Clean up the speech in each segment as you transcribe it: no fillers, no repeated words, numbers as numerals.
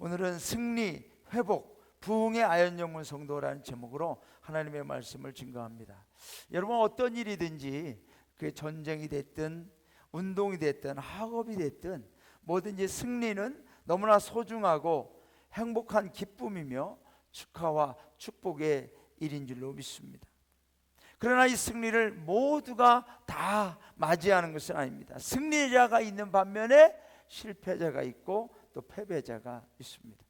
오늘은 승리, 회복, 부흥의 아연영문 성도라는 제목으로 하나님의 말씀을 증거합니다. 여러분, 어떤 일이든지 그게 전쟁이 됐든 운동이 됐든 학업이 됐든 뭐든지 승리는 너무나 소중하고 행복한 기쁨이며 축하와 축복의 일인 줄로 믿습니다. 그러나 이 승리를 모두가 다 맞이하는 것은 아닙니다. 승리자가 있는 반면에 실패자가 있고 또 패배자가 있습니다.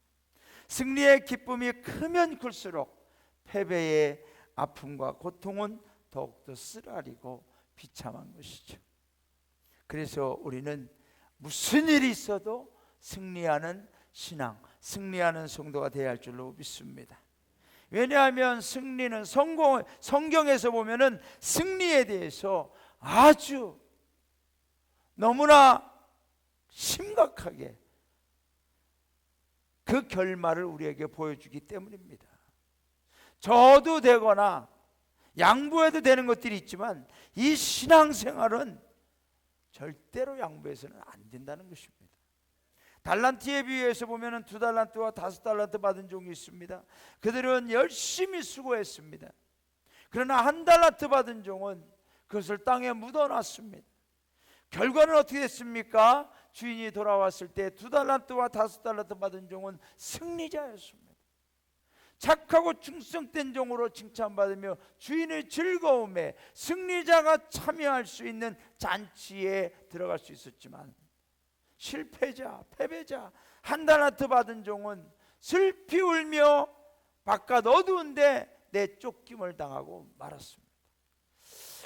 승리의 기쁨이 크면 클수록 패배의 아픔과 고통은 더욱더 쓰라리고 비참한 것이죠. 그래서 우리는 무슨 일이 있어도 승리하는 신앙, 승리하는 성도가 되어야 할 줄로 믿습니다. 왜냐하면 승리는 성경에서 보면은 승리에 대해서 아주 너무나 심각하게 그 결말을 우리에게 보여주기 때문입니다. 저도 되거나 양보해도 되는 것들이 있지만 이 신앙생활은 절대로 양보해서는 안 된다는 것입니다. 달란트에 비유해서 보면 2달란트와 5달란트 받은 종이 있습니다. 그들은 열심히 수고했습니다. 그러나 1달란트 받은 종은 그것을 땅에 묻어놨습니다. 결과는 어떻게 됐습니까? 주인이 돌아왔을 때 2달란트와 5달란트 받은 종은 승리자였습니다. 착하고 충성된 종으로 칭찬받으며 주인의 즐거움에 승리자가 참여할 수 있는 잔치에 들어갈 수 있었지만 실패자, 패배자, 1달란트 받은 종은 슬피 울며 바깥 어두운데 내쫓김을 당하고 말았습니다.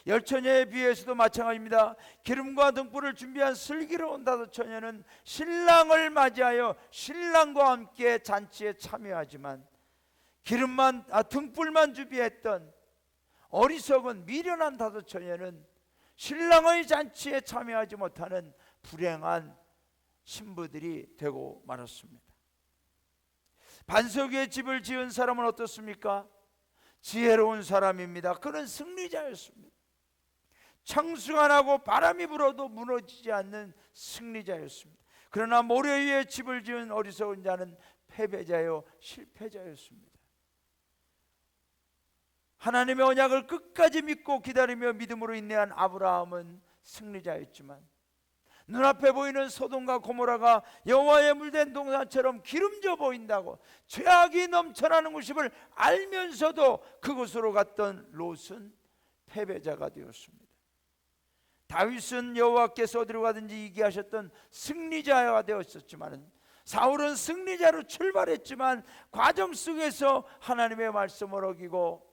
열처녀에 비해서도 마찬가지입니다. 기름과 등불을 준비한 슬기로운 5처녀는 신랑을 맞이하여 신랑과 함께 잔치에 참여하지만 등불만 준비했던 어리석은 미련한 5처녀는 신랑의 잔치에 참여하지 못하는 불행한 신부들이 되고 말았습니다. 반석 위에 집을 지은 사람은 어떻습니까? 지혜로운 사람입니다. 그는 승리자였습니다. 창수가 나고 바람이 불어도 무너지지 않는 승리자였습니다. 그러나 모래 위에 집을 지은 어리석은 자는 패배자요 실패자였습니다. 하나님의 언약을 끝까지 믿고 기다리며 믿음으로 인내한 아브라함은 승리자였지만 눈앞에 보이는 소돔과 고모라가 여호와의 물된 동산처럼 기름져 보인다고 죄악이 넘쳐나는 곳임을 알면서도 그곳으로 갔던 롯은 패배자가 되었습니다. 다윗은 여호와께서 어디로 가든지 이기하셨던 승리자가 되었었지만 사울은 승리자로 출발했지만 과정 속에서 하나님의 말씀을 어기고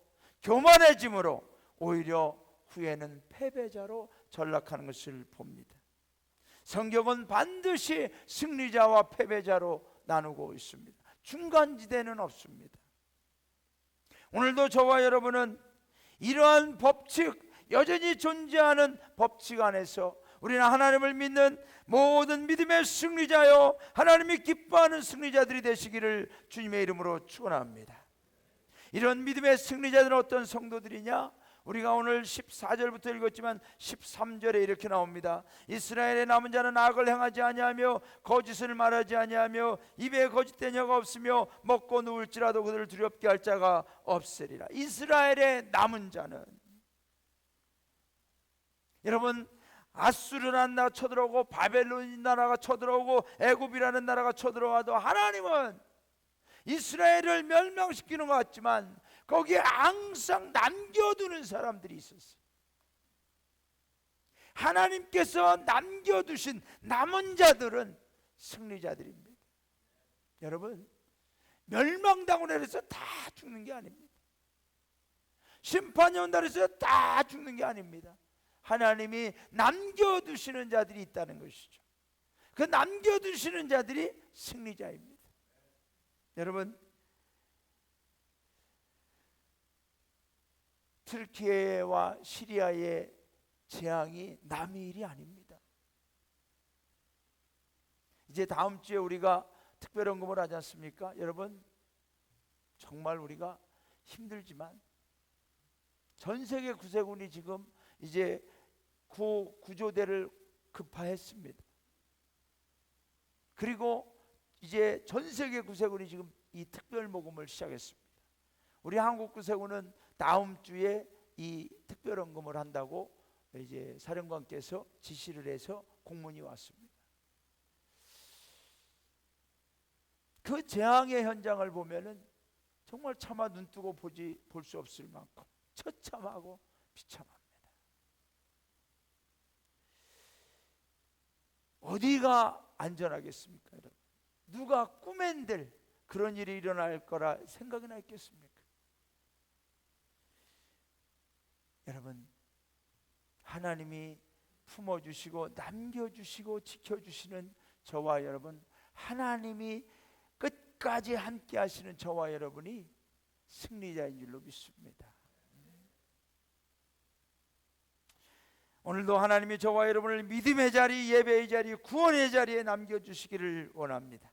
교만해짐으로 오히려 후에는 패배자로 전락하는 것을 봅니다. 성경은 반드시 승리자와 패배자로 나누고 있습니다. 중간지대는 없습니다. 오늘도 저와 여러분은 이러한 법칙, 여전히 존재하는 법칙 안에서 우리는 하나님을 믿는 모든 믿음의 승리자요 하나님이 기뻐하는 승리자들이 되시기를 주님의 이름으로 축원합니다. 이런 믿음의 승리자들은 어떤 성도들이냐? 우리가 오늘 14절부터 읽었지만 13절에 이렇게 나옵니다. 이스라엘의 남은 자는 악을 행하지 아니하며 거짓을 말하지 아니하며 입에 거짓된 혀가 없으며 먹고 누울지라도 그들을 두렵게 할 자가 없으리라. 이스라엘의 남은 자는, 여러분, 아수르라는 나라가 쳐들어오고 바벨론 나라가 쳐들어오고 애굽이라는 나라가 쳐들어와도 하나님은 이스라엘을 멸망시키는 것 같지만 거기에 항상 남겨두는 사람들이 있었어요. 하나님께서 남겨두신 남은 자들은 승리자들입니다. 여러분, 멸망당하고 해서 다 죽는 게 아닙니다. 심판이 온다 해서 다 죽는 게 아닙니다. 하나님이 남겨두시는 자들이 있다는 것이죠. 그 남겨두시는 자들이 승리자입니다. 여러분, 터키와 시리아의 재앙이 남의 일이 아닙니다. 이제 다음 주에 우리가 특별헌금을 하지 않습니까? 여러분, 정말 우리가 힘들지만 전 세계 구세군이 지금 이제 구조대를 급파했습니다. 그리고 이제 전 세계 구세군이 지금 이 특별 모금을 시작했습니다. 우리 한국 구세군은 다음 주에 이 특별 헌금을 한다고 이제 사령관께서 지시를 해서 공문이 왔습니다. 그 재앙의 현장을 보면은 정말 차마 눈뜨고 볼 수 없을 만큼 처참하고 비참합니다. 어디가 안전하겠습니까, 여러분? 누가 꿈엔들 그런 일이 일어날 거라 생각이나 했겠습니까? 여러분, 하나님이 품어주시고 남겨주시고 지켜주시는 저와 여러분, 하나님이 끝까지 함께 하시는 저와 여러분이 승리자인 줄로 믿습니다. 오늘도 하나님이 저와 여러분을 믿음의 자리, 예배의 자리, 구원의 자리에 남겨주시기를 원합니다.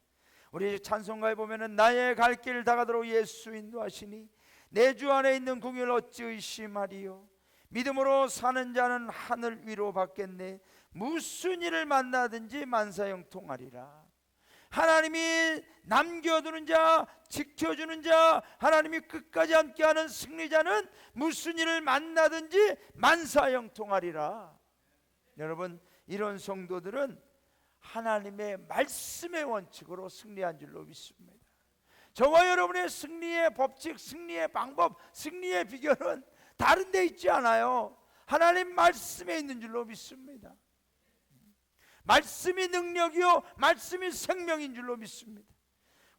우리 찬송가에 보면은 나의 갈 길 다가도록 예수 인도하시니 내 주 안에 있는 궁유를 어찌 의심하리요. 믿음으로 사는 자는 하늘 위로 받겠네. 무슨 일을 만나든지 만사형통하리라. 하나님이 남겨두는 자, 지켜주는 자, 하나님이 끝까지 함께하는 승리자는 무슨 일을 만나든지 만사형통하리라. 여러분, 이런 성도들은 하나님의 말씀의 원칙으로 승리한 줄로 믿습니다. 저와 여러분의 승리의 법칙, 승리의 방법, 승리의 비결은 다른 데 있지 않아요. 하나님 말씀에 있는 줄로 믿습니다. 말씀이 능력이요 말씀이 생명인 줄로 믿습니다.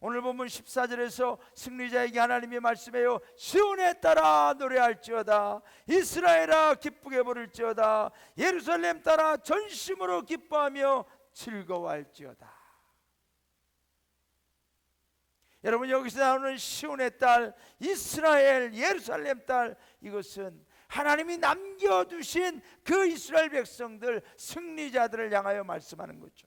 오늘 본문 14절에서 승리자에게 하나님이 말씀해요. 시온에 따라 노래할지어다. 이스라엘아 기쁘게 부를지어다. 예루살렘 따라 전심으로 기뻐하며 즐거워할지어다. 여러분, 여기서 나오는 시온의 딸, 이스라엘, 예루살렘 딸, 이것은 하나님이 남겨두신 그 이스라엘 백성들, 승리자들을 향하여 말씀하는 거죠.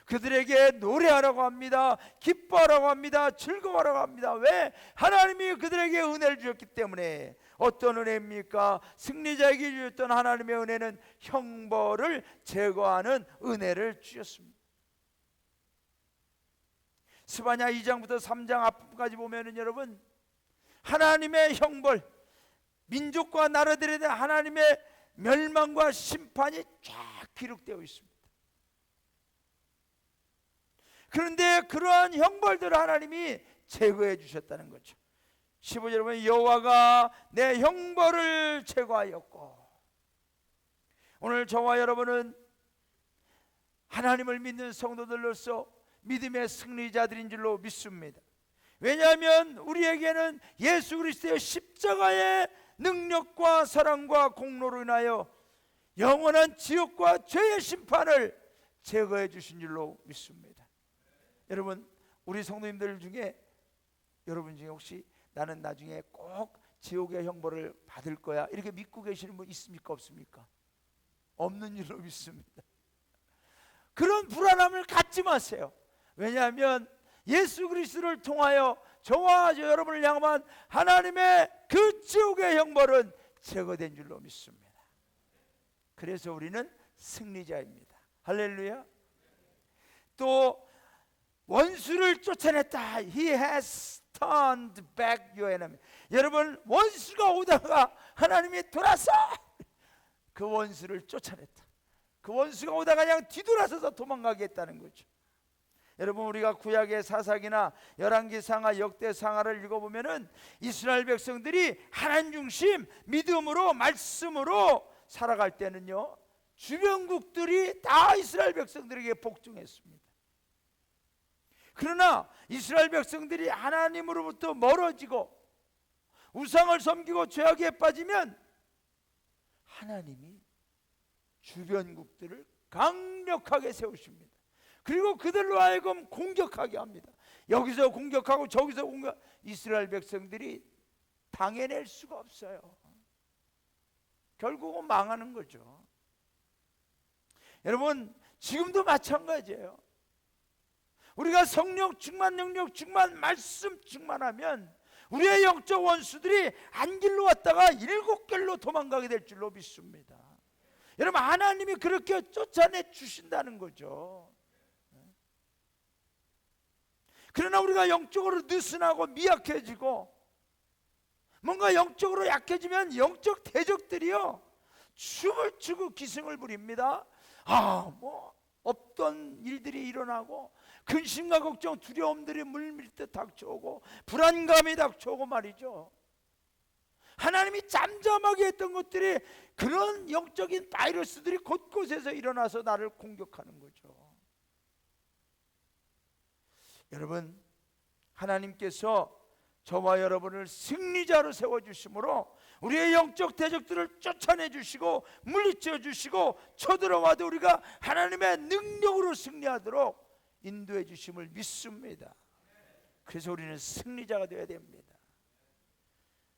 그들에게 노래하라고 합니다. 기뻐하라고 합니다. 즐거워하라고 합니다. 왜? 하나님이 그들에게 은혜를 주셨기 때문에. 어떤 은혜입니까? 승리자에게 주셨던 하나님의 은혜는 형벌을 제거하는 은혜를 주셨습니다. 스바냐 2장부터 3장 앞까지 보면은 여러분, 하나님의 형벌, 민족과 나라들에 대한 하나님의 멸망과 심판이 쫙 기록되어 있습니다. 그런데 그러한 형벌들을 하나님이 제거해 주셨다는 거죠. 15절에 보면 여호와가 내 형벌을 제거하였고. 오늘 저와 여러분은 하나님을 믿는 성도들로서 믿음의 승리자들인 줄로 믿습니다. 왜냐하면 우리에게는 예수 그리스도의 십자가의 능력과 사랑과 공로로 인하여 영원한 지옥과 죄의 심판을 제거해 주신 줄로 믿습니다. 여러분, 우리 성도님들 중에 여러분 중에 혹시 나는 나중에 꼭 지옥의 형벌을 받을 거야 이렇게 믿고 계시는 분 있습니까? 없습니까? 없는 줄로 믿습니다. 그런 불안함을 갖지 마세요. 왜냐하면 예수 그리스도를 통하여 저와 여러분을 향한 하나님의 그 지옥의 형벌은 제거된 줄로 믿습니다. 그래서 우리는 승리자입니다. 할렐루야. 또 원수를 쫓아냈다. He has turned back your enemy. 여러분, 원수가 오다가 하나님이 돌아서 그 원수를 쫓아냈다. 그 원수가 오다가 그냥 뒤돌아서서 도망가게 했다는 거죠. 여러분, 우리가 구약의 사사기나 열왕기상하, 역대상하를 읽어보면은 이스라엘 백성들이 하나님 중심 믿음으로 말씀으로 살아갈 때는요, 주변국들이 다 이스라엘 백성들에게 복종했습니다. 그러나 이스라엘 백성들이 하나님으로부터 멀어지고 우상을 섬기고 죄악에 빠지면 하나님이 주변국들을 강력하게 세우십니다. 그리고 그들로 하여금 공격하게 합니다. 여기서 공격하고 저기서 공격. 이스라엘 백성들이 당해낼 수가 없어요. 결국은 망하는 거죠. 여러분, 지금도 마찬가지예요. 우리가 성령 충만, 능력 충만, 말씀 충만하면 우리의 영적 원수들이 한 길로 왔다가 7길로 도망가게 될 줄로 믿습니다. 여러분, 하나님이 그렇게 쫓아내 주신다는 거죠. 그러나 우리가 영적으로 느슨하고 미약해지고 뭔가 영적으로 약해지면 영적 대적들이요 춤을 추고 기승을 부립니다. 뭐 없던 일들이 일어나고 근심과 걱정, 두려움들이 물밀듯 닥쳐오고 불안감이 닥쳐오고 말이죠. 하나님이 잠잠하게 했던 것들이 그런 영적인 바이러스들이 곳곳에서 일어나서 나를 공격하는 거죠. 여러분, 하나님께서 저와 여러분을 승리자로 세워주심으로 우리의 영적 대적들을 쫓아내 주시고 물리쳐 주시고 쳐들어와도 우리가 하나님의 능력으로 승리하도록 인도해 주심을 믿습니다. 그래서 우리는 승리자가 되어야 됩니다.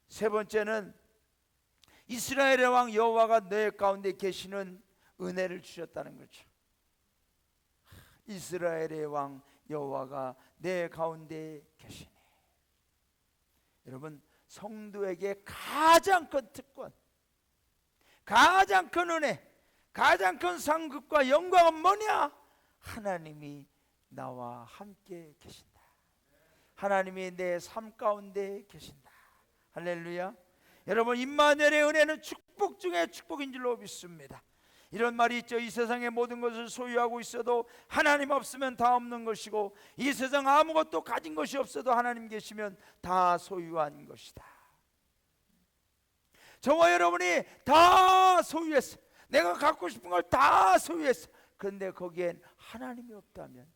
세 번째는 이스라엘의 왕 여호와가 내 가운데 계시는 은혜를 주셨다는 거죠. 이스라엘의 왕 여호와가 내 가운데 계시네. 여러분, 성도에게 가장 큰 특권, 가장 큰 은혜, 가장 큰 상급과 영광은 뭐냐? 하나님이 나와 함께 계신다. 하나님이 내 삶 가운데 계신다. 할렐루야. 여러분, 임마누엘의 은혜는 축복 중에 축복인 줄로 믿습니다. 이런 말이 있죠. 이 세상의 모든 것을 소유하고 있어도 하나님 없으면 다 없는 것이고, 이 세상 아무것도 가진 것이 없어도 하나님 계시면 다 소유한 것이다. 저와 여러분이 다 소유했어. 내가 갖고 싶은 걸 다 소유했어. 그런데 거기엔 하나님이 없다면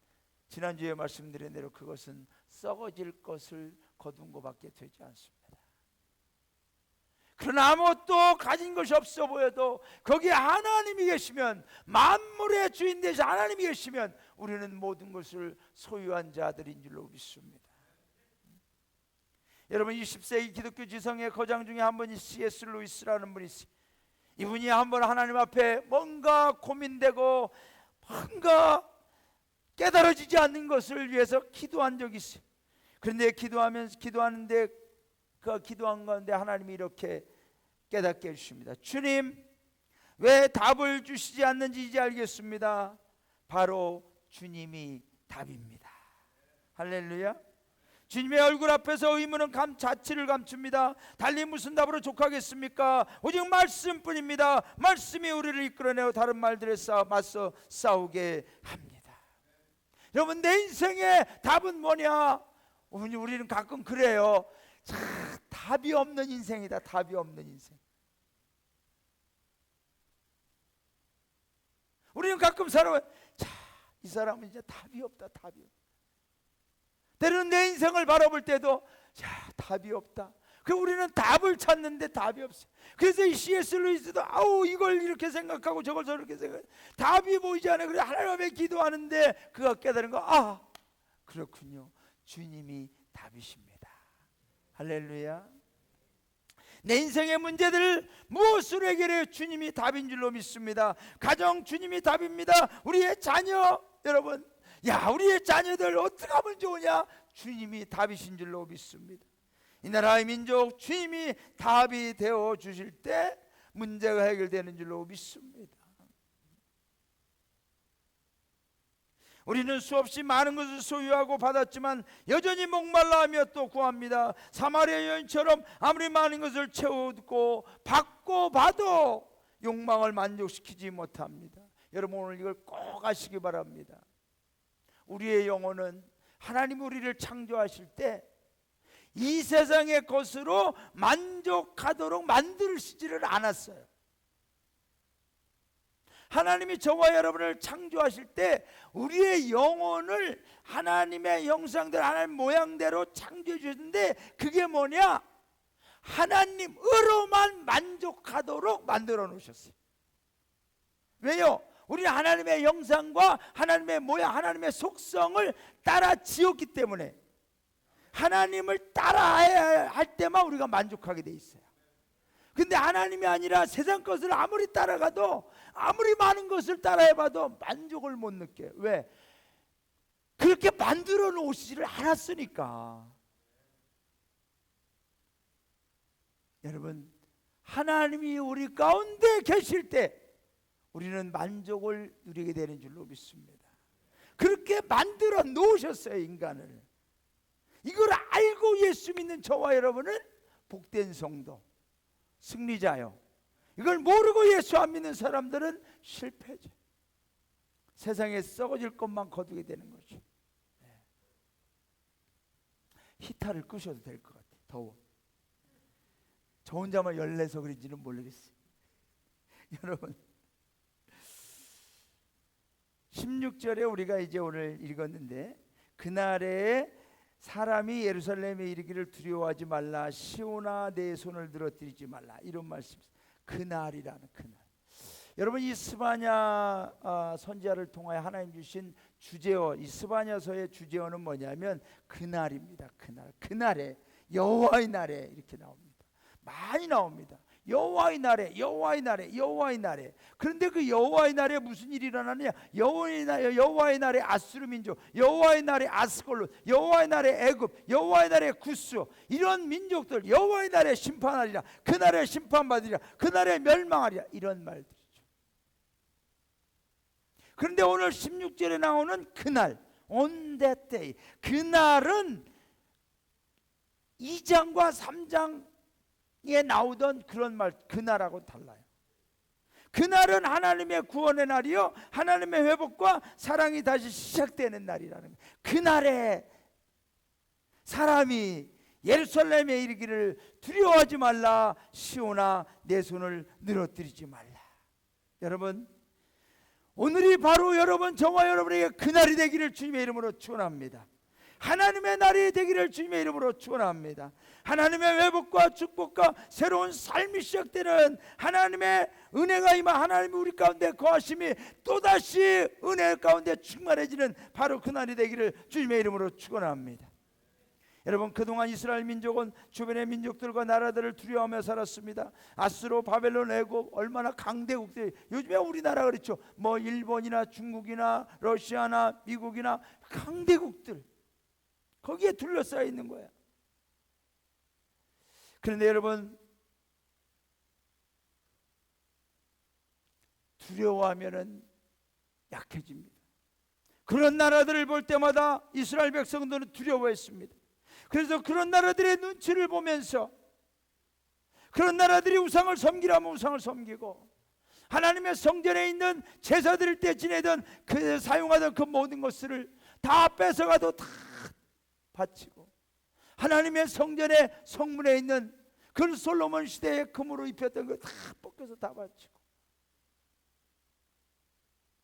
지난주에 말씀드린 대로 그것은 썩어질 것을 거둔 것밖에 되지 않습니다. 그러나 아무것도 가진 것이 없어 보여도 거기에 하나님이 계시면, 만물의 주인 되신 하나님이 계시면 우리는 모든 것을 소유한 자들인 줄로 믿습니다. 여러분, 20세기 기독교 지성의 거장 중에 한 분이 C.S. 루이스라는 분이 있어요. 이분이 한번 하나님 앞에 뭔가 고민되고 뭔가 깨달아지지 않는 것을 위해서 기도한 적이 있어요. 그런데 기도하는데 그 기도한 가운데 하나님이 이렇게 깨닫게 해주십니다. 주님, 왜 답을 주시지 않는지 이제 알겠습니다. 바로 주님이 답입니다. 할렐루야. 주님의 얼굴 앞에서 의문은 자치를 감춥니다. 달리 무슨 답으로 족하겠습니까? 오직 말씀뿐입니다. 말씀이 우리를 이끌어내어 다른 말들에 맞서 싸우게 합니다. 여러분, 내 인생의 답은 뭐냐? 우리는 가끔 그래요. 답이 없는 인생이다. 답이 없는 인생. 우리는 가끔 살아요. 이 사람은 이제 답이 없다. 답이 없다. 때로는 내 인생을 바라볼 때도 답이 없다. 우리는 답을 찾는데 답이 없어요. 그래서 이 C.S. 루이스도 이걸 이렇게 생각하고 저걸 저렇게 생각해. 답이 보이지 않아요. 그래서 하나님 앞에 기도하는데 그가 깨달은 거, 그렇군요. 주님이 답이십니다. 할렐루야. 내 인생의 문제들을 무엇으로 해결해? 주님이 답인 줄로 믿습니다. 가정, 주님이 답입니다. 우리의 자녀, 여러분, 우리의 자녀들 어떻게 하면 좋으냐? 주님이 답이신 줄로 믿습니다. 이 나라의 민족, 주님이 답이 되어 주실 때 문제가 해결되는 줄로 믿습니다. 우리는 수없이 많은 것을 소유하고 받았지만 여전히 목말라 하며 또 구합니다. 사마리아 여인처럼 아무리 많은 것을 채우고 받고 봐도 욕망을 만족시키지 못합니다. 여러분, 오늘 이걸 꼭 아시기 바랍니다. 우리의 영혼은 하나님 우리를 창조하실 때 이 세상의 것으로 만족하도록 만드시지를 않았어요. 하나님이 저와 여러분을 창조하실 때 우리의 영혼을 하나님의 형상대로, 하나님 모양대로 창조해 주셨는데, 그게 뭐냐? 하나님으로만 만족하도록 만들어 놓으셨어요. 왜요? 우리는 하나님의 형상과 하나님의 모양, 하나님의 속성을 따라 지었기 때문에 하나님을 따라해야 할 때만 우리가 만족하게 돼 있어요. 근데 하나님이 아니라 세상 것을 아무리 따라가도, 아무리 많은 것을 따라해봐도 만족을 못 느껴요. 왜? 그렇게 만들어 놓으시지를 않았으니까. 여러분, 하나님이 우리 가운데 계실 때 우리는 만족을 누리게 되는 줄로 믿습니다. 그렇게 만들어 놓으셨어요, 인간을. 이걸 알고 예수 믿는 저와 여러분은 복된 성도, 승리자요. 이걸 모르고 예수 안 믿는 사람들은 실패죠. 세상에 썩어질 것만 거두게 되는 거죠. 히터를 끄셔도 될 것 같아요. 더워. 저 혼자만 열내서 그런지는 모르겠어요. 여러분 16절에 우리가 이제 오늘 읽었는데, 그날에 사람이 예루살렘에 이르기를 두려워하지 말라, 시온아 내 손을 늘어뜨리지 말라, 이런 말씀. 그날이라는 그날. 여러분 이 스바냐 선지자를 통하여 하나님 주신 주제어, 이 스바냐서의 주제어는 뭐냐면 그날입니다. 그날에, 여호와의 날에 이렇게 나옵니다. 많이 나옵니다. 여호와의 날에, 여호와의 날에, 여호와의 날에. 그런데 그 여호와의 날에 무슨 일이 일어나느냐? 여호와의 날에 아수르 민족, 여호와의 날에 아스골론, 여호와의 날에 애굽, 여호와의 날에 구스, 이런 민족들 여호와의 날에 심판하리라, 그날에 심판받으리라, 그날에 멸망하리라, 이런 말들이죠. 그런데 오늘 16절에 나오는 그날, on that day, 그날은 2장과 3장에 나오던 그런 말, 그날하고 달라요. 그날은 하나님의 구원의 날이요, 하나님의 회복과 사랑이 다시 시작되는 날이라는 거예요. 그날에 사람이 예루살렘에 이르기를 두려워하지 말라, 시온아 내 손을 늘어뜨리지 말라. 여러분 오늘이 바로 여러분, 저와 여러분에게 그날이 되기를 주님의 이름으로 축원합니다. 하나님의 날이 되기를 주님의 이름으로 축원합니다. 하나님의 회복과 축복과 새로운 삶이 시작되는 하나님의 은혜가 임하, 하나님이 우리 가운데 거하심이 또다시 은혜 가운데 충만해지는 바로 그날이 되기를 주님의 이름으로 축원합니다. 여러분 그동안 이스라엘 민족은 주변의 민족들과 나라들을 두려워하며 살았습니다. 아수르, 바벨론, 애굽, 얼마나 강대국들이, 요즘에 우리나라 그렇죠. 뭐 일본이나 중국이나 러시아나 미국이나 강대국들, 거기에 둘러싸여 있는 거예요. 그런데 여러분 두려워하면은 약해집니다. 그런 나라들을 볼 때마다 이스라엘 백성들은 두려워했습니다. 그래서 그런 나라들의 눈치를 보면서 그런 나라들이 우상을 섬기라면 우상을 섬기고, 하나님의 성전에 있는 제사 드릴 때 지내던 그 사용하던 그 모든 것들을 다 뺏어가도 다 바치고, 하나님의 성전의 성문에 있는 그 솔로몬 시대의 금으로 입혔던 거 다 벗겨서 다 바치고.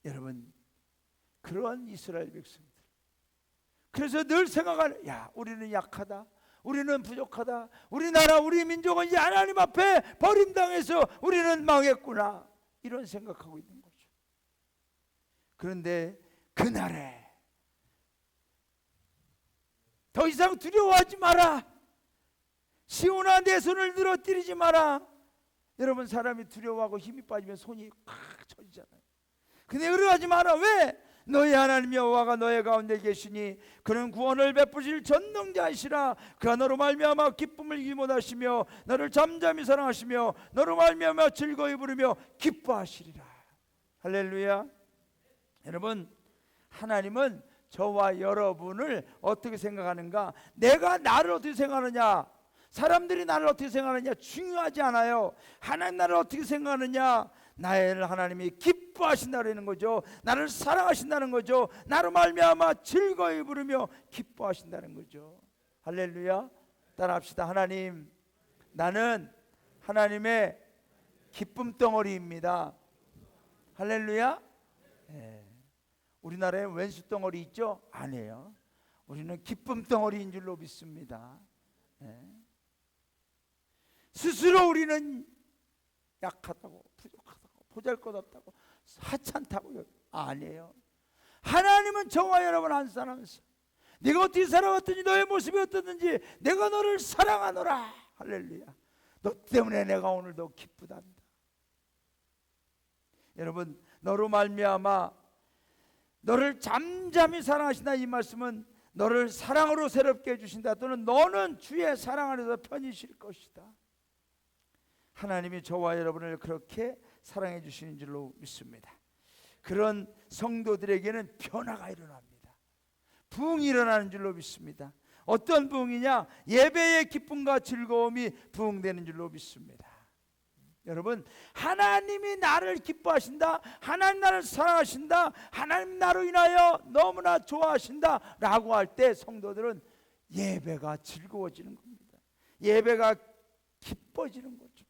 여러분 그러한 이스라엘 백성들, 그래서 늘 생각하는, 야 우리는 약하다, 우리는 부족하다, 우리나라 우리 민족은 이제 하나님 앞에 버림당해서 우리는 망했구나, 이런 생각하고 있는 거죠. 그런데 그날에 더 이상 두려워하지 마라, 시온아 내 손을 늘어뜨리지 마라. 여러분 사람이 두려워하고 힘이 빠지면 손이 꽉 처지잖아요. 근데 그러하지 마라. 왜? 너희 하나님 여호와가 너희 가운데 계시니 그는 구원을 베푸실 전능자이시라. 그가 너로 말미암아 기쁨을 이기 못하시며 너를 잠잠히 사랑하시며 너로 말미암아 즐거이 부르며 기뻐하시리라. 할렐루야. 여러분 하나님은 저와 여러분을 어떻게 생각하는가, 내가 나를 어떻게 생각하느냐, 사람들이 나를 어떻게 생각하느냐 중요하지 않아요. 하나님 나를 어떻게 생각하느냐, 나를 하나님이 기뻐하신다는 거죠. 나를 사랑하신다는 거죠. 나로 말미암아 즐거이 부르며 기뻐하신다는 거죠. 할렐루야. 따라합시다. 하나님, 나는 하나님의 기쁨 덩어리입니다. 할렐루야. 네. 우리나라에 왼수 덩어리 있죠? 아니에요. 우리는 기쁨 덩어리인 줄로 믿습니다. 네. 스스로 우리는 약하다고, 부족하다고, 보잘것없다고, 하찮다고 아니에요. 하나님은 저와 여러분 한 사람이서 네가 어떻게 살아왔든지 너의 모습이 어떻든지 내가 너를 사랑하노라. 할렐루야. 너 때문에 내가 오늘도 기쁘단다. 여러분 너로 말미암아 너를 잠잠히 사랑하신다, 이 말씀은 너를 사랑으로 새롭게 해주신다, 또는 너는 주의 사랑 안에서 편히 쉴 것이다. 하나님이 저와 여러분을 그렇게 사랑해 주시는 줄로 믿습니다. 그런 성도들에게는 변화가 일어납니다. 부흥이 일어나는 줄로 믿습니다. 어떤 부흥이냐? 예배의 기쁨과 즐거움이 부흥되는 줄로 믿습니다. 여러분, 하나님이 나를 기뻐하신다, 하나님 나를 사랑하신다, 하나님 나로 인하여 너무나 좋아하신다 라고 할 때 성도들은 예배가 즐거워지는 겁니다. 예배가 기뻐지는 거죠.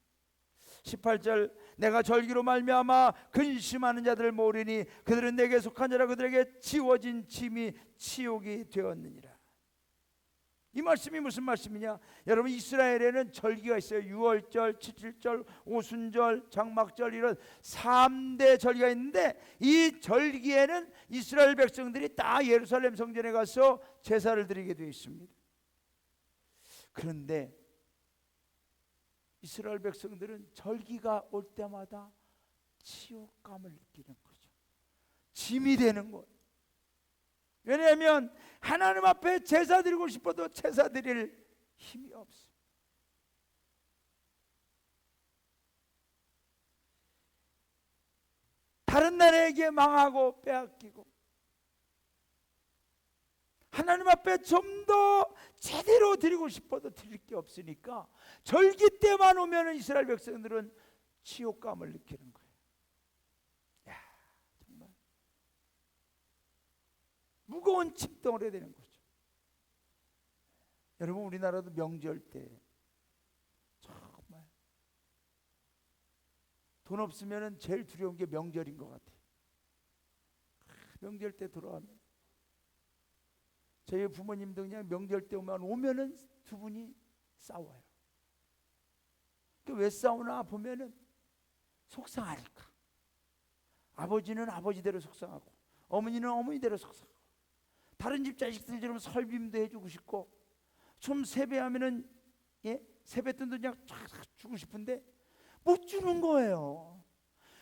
18절, 내가 절기로 말미암아 근심하는 자들을 모으리니 그들은 내게 속한 자라 그들에게 지워진 짐이 치욕이 되었느니라. 이 말씀이 무슨 말씀이냐? 여러분, 이스라엘에는 절기가 있어요. 유월절, 칠칠절, 오순절, 장막절, 이런 3대 절기가 있는데, 이 절기에는 이스라엘 백성들이 다 예루살렘 성전에 가서 제사를 드리게 되어 있습니다. 그런데 이스라엘 백성들은 절기가 올 때마다 치욕감을 느끼는 거죠. 짐이 되는 거예요. 왜냐하면 하나님 앞에 제사 드리고 싶어도 제사 드릴 힘이 없어요. 다른 나라에게 망하고 빼앗기고, 하나님 앞에 좀 더 제대로 드리고 싶어도 드릴 게 없으니까 절기 때만 오면 이스라엘 백성들은 치욕감을 느끼는 거예요. 야, 정말 무거운 짐덩어리가 되는 거죠. 여러분, 우리나라도 명절 때 정말 돈 없으면 제일 두려운 게 명절인 것 같아요. 명절 때 돌아가면, 저희 부모님도 그냥 명절 때 오면은 두 분이 싸워요. 왜 싸우나 보면은 속상하니까. 아버지는 아버지대로 속상하고, 어머니는 어머니대로 속상하고, 다른 집 자식들처럼 설빔도 해주고 싶고, 좀 세배하면은 세뱃돈도 그냥 쫙 주고 싶은데 못 주는 거예요.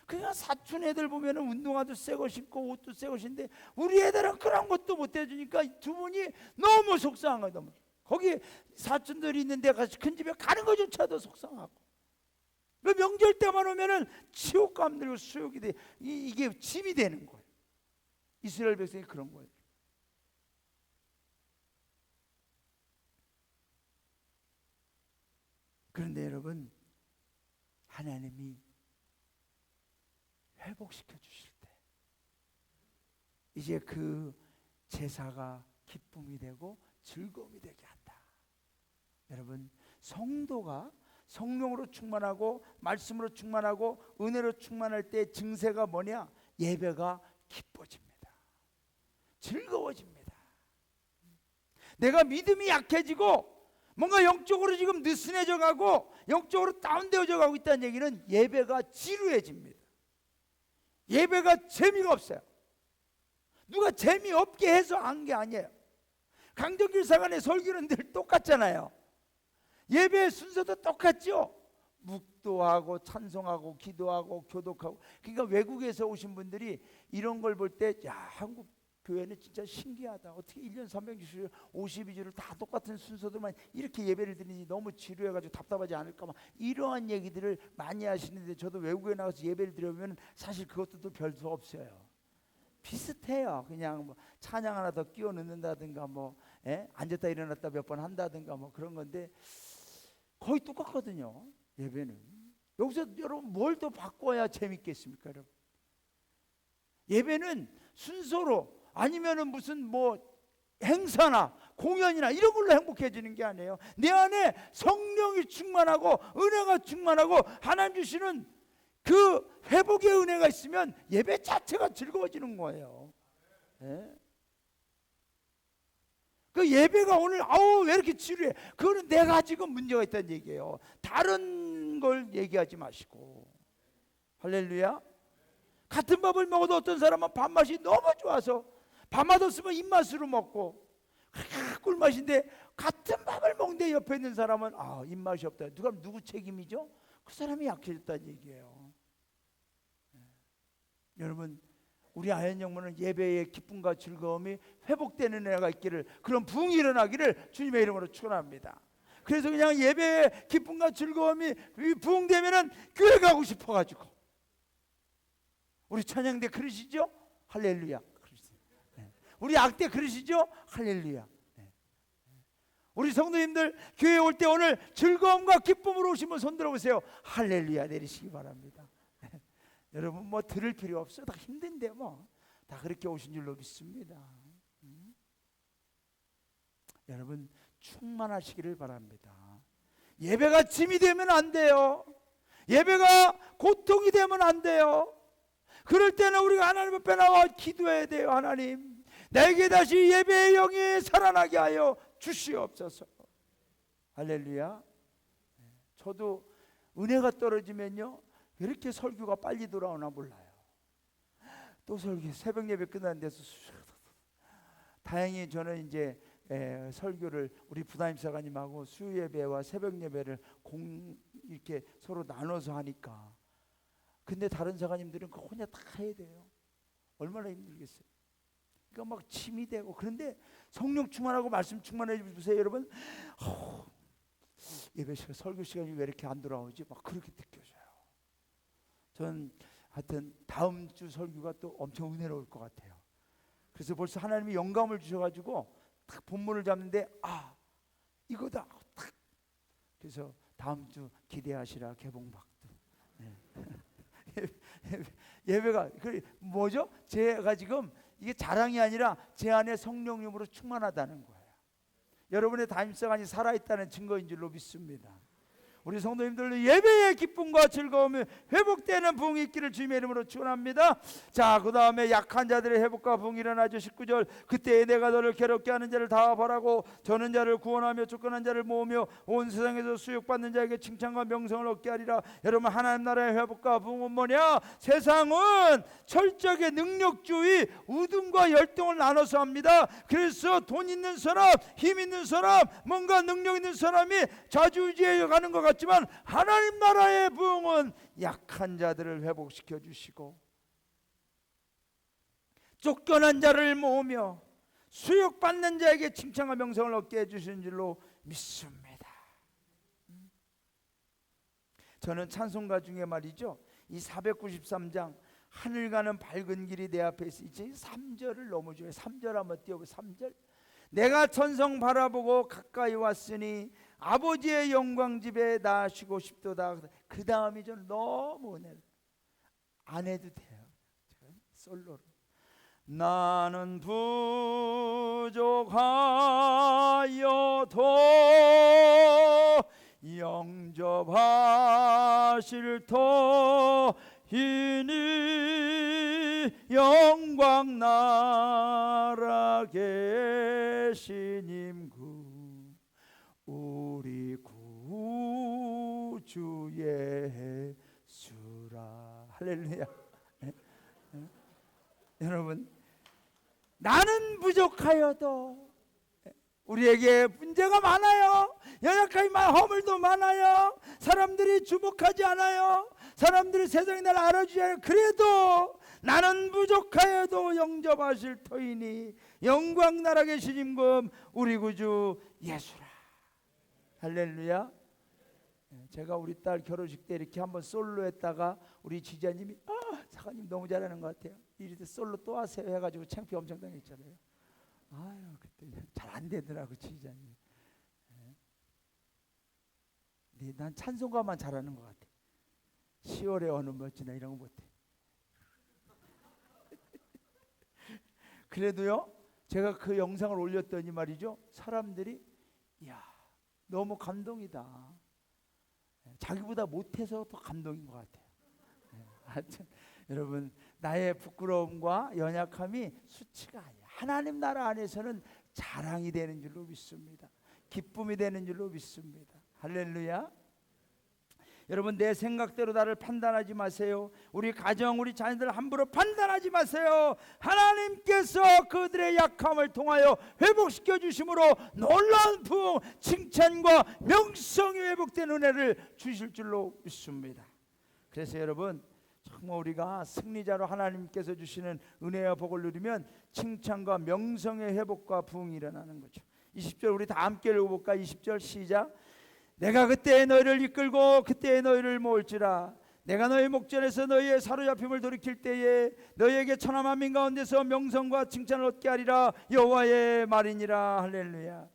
그냥 사촌 애들 보면은 운동화도 새거 신고 옷도 새거 신데 우리 애들은 그런 것도 못 해주니까 두 분이 너무 속상한 거예요. 거기 사촌들이 있는 데 가서 큰 집에 가는 것조차도 속상하고, 그 명절 때만 오면은 치욕감 들고 수욕이 돼. 이게 짐이 되는 거예요. 이스라엘 백성이 그런 거예요. 그런데 여러분, 하나님이 회복시켜 주실 때 이제 그 제사가 기쁨이 되고 즐거움이 되게 한다. 여러분, 성도가 성령으로 충만하고 말씀으로 충만하고 은혜로 충만할 때 증세가 뭐냐? 예배가 기뻐집니다. 즐거워집니다. 내가 믿음이 약해지고 뭔가 영적으로 지금 느슨해져 가고 영적으로 다운되어져 가고 있다는 얘기는 예배가 지루해집니다. 예배가 재미가 없어요. 누가 재미없게 해서 한 게 아니에요. 강정길 사관의 설교는 늘 똑같잖아요. 예배의 순서도 똑같죠. 묵도하고 찬송하고 기도하고 교독하고. 그러니까 외국에서 오신 분들이 이런 걸 볼 때, 야, 한국 교회는 진짜 신기하다. 어떻게 1년 360일 52주를 다 똑같은 순서들만 이렇게 예배를 드리니 너무 지루해가지고 답답하지 않을까, 막 이러한 얘기들을 많이 하시는데, 저도 외국에 나가서 예배를 드려보면 사실 그것도 별수 없어요. 비슷해요. 그냥 뭐 찬양 하나 더 끼워 넣는다든가, 뭐 앉았다 일어났다 몇 번 한다든가, 뭐 그런 건데 거의 똑같거든요. 예배는. 여기서 여러분 뭘 더 바꿔야 재밌겠습니까, 여러분? 예배는 순서로, 아니면은 무슨 뭐 행사나 공연이나 이런 걸로 행복해지는 게 아니에요. 내 안에 성령이 충만하고 은혜가 충만하고 하나님 주시는 그 회복의 은혜가 있으면 예배 자체가 즐거워지는 거예요. 그 예배가 오늘 왜 이렇게 지루해? 그거는 내가 지금 문제가 있다는 얘기예요. 다른 걸 얘기하지 마시고. 할렐루야. 같은 밥을 먹어도 어떤 사람은 밥맛이 너무 좋아서 밥맛 없으면 입맛으로 먹고 꿀맛인데, 같은 밥을 먹는데 옆에 있는 사람은 입맛이 없다. 누구 책임이죠? 그 사람이 약해졌다는 얘기예요. 여러분, 우리 아현영문은 예배의 기쁨과 즐거움이 회복되는 은혜가 있기를, 그런 부흥이 일어나기를 주님의 이름으로 축원합니다. 그래서 그냥 예배의 기쁨과 즐거움이 부흥되면은 교회 가고 싶어가지고, 우리 찬양대 그러시죠? 할렐루야. 우리 악대 그러시죠? 할렐루야. 우리 성도님들 교회 올 때 오늘 즐거움과 기쁨으로 오시면 손 들어보세요. 할렐루야 내리시기 바랍니다. 여러분 뭐 들을 필요 없어요. 다 힘든데 뭐 다 그렇게 오신 줄로 믿습니다. 여러분 충만하시기를 바랍니다. 예배가 짐이 되면 안 돼요. 예배가 고통이 되면 안 돼요. 그럴 때는 우리가 하나님 앞에 나와 기도해야 돼요. 하나님 내게 다시 예배의 영이 살아나게 하여 주시옵소서. 할렐루야. 저도 은혜가 떨어지면요 왜 이렇게 설교가 빨리 돌아오나 몰라요. 또 설교 새벽 예배 끝나는 데서 다행히 저는 이제 설교를 우리 부담임사관님하고 수요 예배와 새벽 예배를 이렇게 서로 나눠서 하니까. 근데 다른 사관님들은 그거 혼자 다 해야 돼요. 얼마나 힘들겠어요. 그러니까 막 침이 되고. 그런데 성령 충만하고 말씀 충만해 주세요 여러분. 예배 시간 설교 시간이 왜 이렇게 안 돌아오지? 막 그렇게 느껴져요. 전 하여튼 다음 주 설교가 또 엄청 은혜로울 것 같아요. 그래서 벌써 하나님이 영감을 주셔가지고 딱 본문을 잡는데 이거다 딱. 그래서 다음 주 기대하시라 개봉박두. 네. 예배가 뭐죠? 제가 지금 이게 자랑이 아니라 제 안에 성령님으로 충만하다는 거예요. 여러분의 담임성안이 살아있다는 증거인 줄로 믿습니다. 우리 성도님들 예배의 기쁨과 즐거움이 회복되는 부흥이 있기를 주님의 이름으로 축원합니다. 자, 그 다음에 약한 자들의 회복과 부흥이 일어나죠. 19절 그때에 내가 너를 괴롭게 하는 자를 다 벌하고 저는 자를 구원하며 쫓겨난 자를 모으며 온 세상에서 수욕받는 자에게 칭찬과 명성을 얻게 하리라. 여러분 하나님 나라의 회복과 부흥은 뭐냐? 세상은 철저하게 능력주의 우등과 열등을 나눠서 합니다. 그래서 돈 있는 사람, 힘 있는 사람, 뭔가 능력 있는 사람이 좌지우지해 가는 것 같지만 하나님 나라의 부흥은 약한 자들을 회복시켜 주시고 쫓겨난 자를 모으며 수욕받는 자에게 칭찬과 명성을 얻게 해주신 줄로 믿습니다. 저는 찬송가 중에 말이죠, 이 493장 하늘 가는 밝은 길이 내 앞에 있으니 3절을 너무 좋아해요. 3절 한번 띄워보고 3절 내가 천성 바라보고 가까이 왔으니 아버지의 영광 집에 나 쉬고 싶도다. 그 다음이 좀 너무 은혜를 안 해도 돼요. 솔로로 나는 부족하여도 영접하실 터이니 영광 나라 계신 구 우리 구주의 예수라. 할렐루야. 여러분 나는 부족하여도 우리에게 문제가 많아요. 연약함이 많아요. 허물도 많아요. 사람들이 주목하지 않아요. 사람들이 세상이 나를 알아주지 않아요. 그래도 나는 부족하여도 영접하실 터이니 영광 나라 계신 임금 우리 구주 예수라. 할렐루야. 제가 우리 딸 결혼식 때 이렇게 한번 솔로 했다가 우리 지자님이 사관님 너무 잘하는 것 같아요. 이럴 때 솔로 또 하세요 해가지고 창피 엄청 당했잖아요. 아유 그때 잘 안 되더라고 지자님. 네, 난 찬송가만 잘하는 것 같아. 10월의 어느 멋지나 이런 거 못해. 그래도요 제가 그 영상을 올렸더니 말이죠 사람들이 이야 너무 감동이다. 자기보다 못해서 더 감동인 것 같아요. 하여튼 여러분 나의 부끄러움과 연약함이 수치가 아니야. 하나님 나라 안에서는 자랑이 되는 줄로 믿습니다. 기쁨이 되는 줄로 믿습니다. 할렐루야. 여러분 내 생각대로 나를 판단하지 마세요. 우리 가정 우리 자녀들 함부로 판단하지 마세요. 하나님께서 그들의 약함을 통하여 회복시켜 주심으로 놀라운 부흥 칭찬과 명성이 회복된 은혜를 주실 줄로 믿습니다. 그래서 여러분 정말 우리가 승리자로 하나님께서 주시는 은혜와 복을 누리면 칭찬과 명성의 회복과 부흥이 일어나는 거죠. 20절 우리 다 함께 읽어볼까? 20절 시작. 내가 그때 너희를 이끌고 그때 너희를 모을지라. 내가 너희 목전에서 너희의 사로잡힘을 돌이킬 때에 너희에게 천하 만민 가운데서 명성과 칭찬을 얻게 하리라. 여호와의 말이니라. 할렐루야.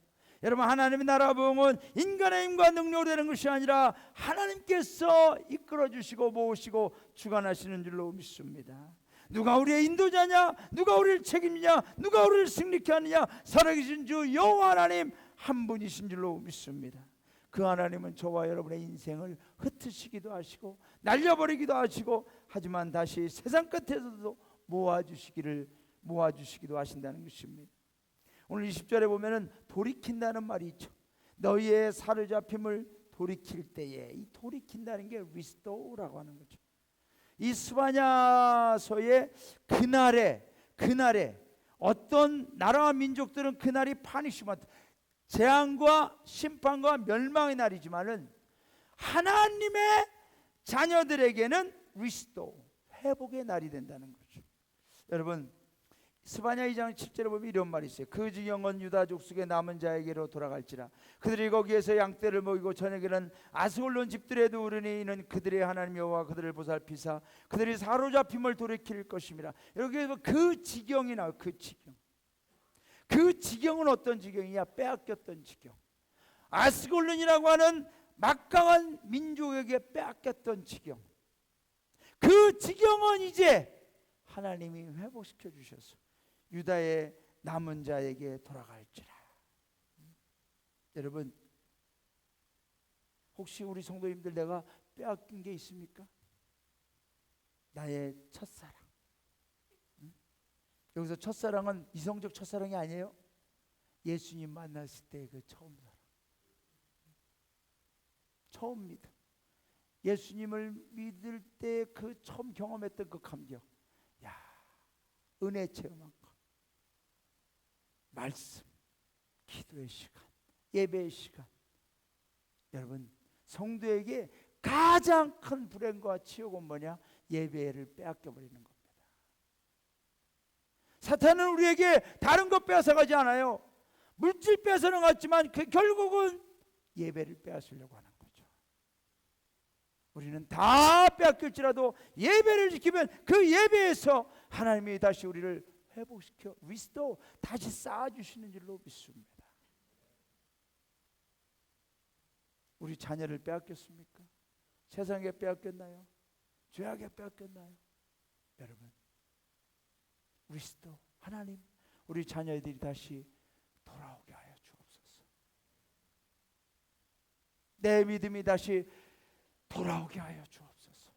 여러분, 하나님의 나라 부흥은 인간의 힘과 능력으로 되는 것이 아니라 하나님께서 이끌어 주시고 모으시고 주관하시는 줄로 믿습니다. 누가 우리의 인도자냐, 누가 우리를 책임지냐, 누가 우리를 승리케 하느냐, 살아계신 주 여호와 하나님 한 분이신 줄로 믿습니다. 그 하나님은 저와 여러분의 인생을 흩으시기도 하시고 날려버리기도 하시고, 하지만 다시 세상 끝에서도 모아주시기도 하신다는 것입니다. 오늘 20절에 보면은 돌이킨다는 말이 있죠. 너희의 사로잡힘을 돌이킬 때에, 이 돌이킨다는 게 리스토어라고 하는 거죠. 이 스바냐서의 그날에 어떤 나라와 민족들은 그날이 파니시먼트, 재앙과 심판과 멸망의 날이지만은 하나님의 자녀들에게는 리스토어, 회복의 날이 된다는 거죠. 여러분, 스바냐 2장 7절에 보면 이런 말이 있어요. 그 지경은 유다 족속의 남은 자에게로 돌아갈지라. 그들이 거기에서 양떼를 먹이고 저녁에는 아스골론 집들에 두르니 이는 그들의 하나님 여호와 그들을 보살피사 그들이 사로잡힘을 돌이킬 것임이라. 여기에서 그 지경이 나와요. 그 지경. 그 지경은 어떤 지경이냐? 빼앗겼던 지경. 아스골론이라고 하는 막강한 민족에게 빼앗겼던 지경. 그 지경은 이제 하나님이 회복시켜 주셔서 유다의 남은 자에게 돌아갈지라. 여러분, 혹시 우리 성도님들 내가 빼앗긴 게 있습니까? 나의 첫사랑. 여기서 첫사랑은 이성적 첫사랑이 아니에요. 예수님 만났을 때 그 처음 사랑, 처음 믿음, 예수님을 믿을 때 그 처음 경험했던 그 감격, 야, 은혜 체험한 거, 말씀, 기도의 시간, 예배의 시간. 여러분, 성도에게 가장 큰 불행과 치욕은 뭐냐? 예배를 빼앗겨 버리는 겁니다. 사탄은 우리에게 다른 것 빼앗아가지 않아요. 물질 빼앗아는 갔지만 그 결국은 예배를 빼앗으려고 하는 거죠. 우리는 다 빼앗길지라도 예배를 지키면 그 예배에서 하나님이 다시 우리를 회복시켜 리스토어, 다시 쌓아주시는 줄로 믿습니다. 우리 자녀를 빼앗겼습니까? 세상에 빼앗겼나요? 죄악에 빼앗겼나요? 여러분, 리스토어, 하나님 우리 자녀들이 다시 돌아오게 하여 주옵소서. 내 믿음이 다시 돌아오게 하여 주옵소서.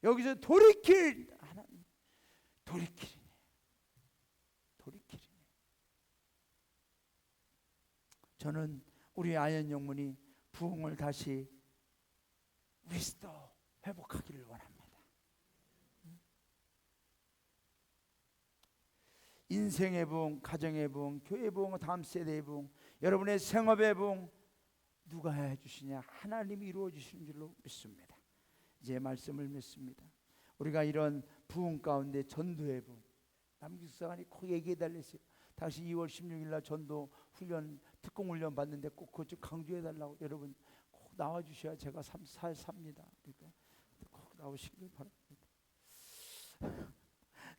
여기서 돌이킬 하나님, 돌이키리니. 저는 우리 아연 영문이 부흥을 다시 리스토어, 회복하기를 원합니다. 인생의 부흥, 가정의 부흥, 교회 부흥, 다음 세대의 부흥, 여러분의 생업의 부흥 누가 해주시냐? 하나님이 이루어 주시는 줄로 믿습니다. 이제 말씀을 맺습니다. 우리가 이런 부흥 가운데 전도의 부흥, 남기숙사관이 꼭 얘기해 달랬어요. 당시 2월 16일 날 전도 훈련, 특공 훈련 받는데 꼭 그거 좀 강조해 달라고. 여러분 꼭 나와 주셔야 제가 삽니다. 그러니까 꼭 나오시길 바랍니다.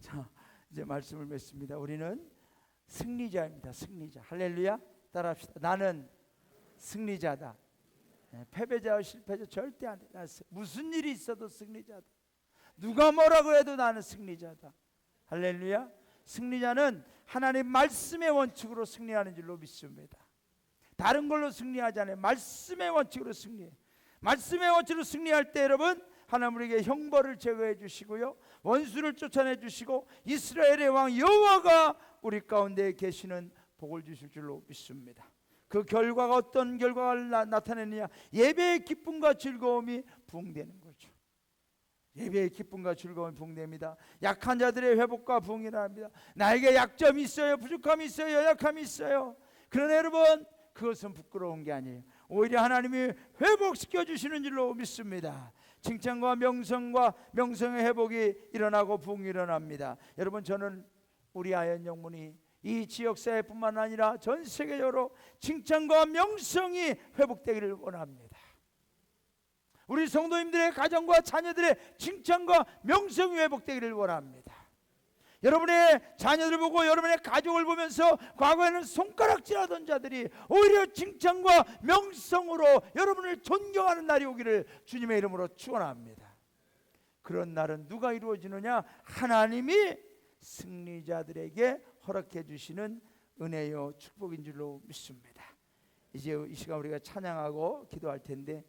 자, 이제 말씀을 맺습니다. 우리는 승리자입니다. 승리자. 할렐루야. 따라합시다. 나는 승리자다. 패배자와 실패자 절대 안 돼. 무슨 일이 있어도 승리자다. 누가 뭐라고 해도 나는 승리자다. 할렐루야. 승리자는 하나님 말씀의 원칙으로 승리하는 줄로 믿습니다. 다른 걸로 승리하지 않아요. 말씀의 원칙으로 승리해. 말씀의 원칙으로 승리할 때 여러분, 하나님 우리에게 형벌을 제거해 주시고요, 원수를 쫓아내 주시고 이스라엘의 왕 여호와가 우리 가운데 계시는 복을 주실 줄로 믿습니다. 그 결과가 어떤 결과가 나타내느냐? 예배의 기쁨과 즐거움이 부흥되는 거죠. 예배의 기쁨과 즐거움이 부흥됩니다. 약한 자들의 회복과 부흥이 일어납니다. 나에게 약점이 있어요, 부족함이 있어요, 연약함이 있어요. 그러나 여러분, 그것은 부끄러운 게 아니에요. 오히려 하나님이 회복시켜 주시는 줄로 믿습니다. 칭찬과 명성의 회복이 일어나고 부흥이 일어납니다. 여러분, 저는 우리 아연 영문이 이 지역사회뿐만 아니라 전 세계적으로 칭찬과 명성이 회복되기를 원합니다. 우리 성도님들의 가정과 자녀들의 칭찬과 명성이 회복되기를 원합니다. 여러분의 자녀들 보고 여러분의 가족을 보면서 과거에는 손가락질하던 자들이 오히려 칭찬과 명성으로 여러분을 존경하는 날이 오기를 주님의 이름으로 축원합니다. 그런 날은 누가 이루어지느냐? 하나님이 승리자들에게 허락해 주시는 은혜요 축복인 줄로 믿습니다. 이제 이 시간 우리가 찬양하고 기도할 텐데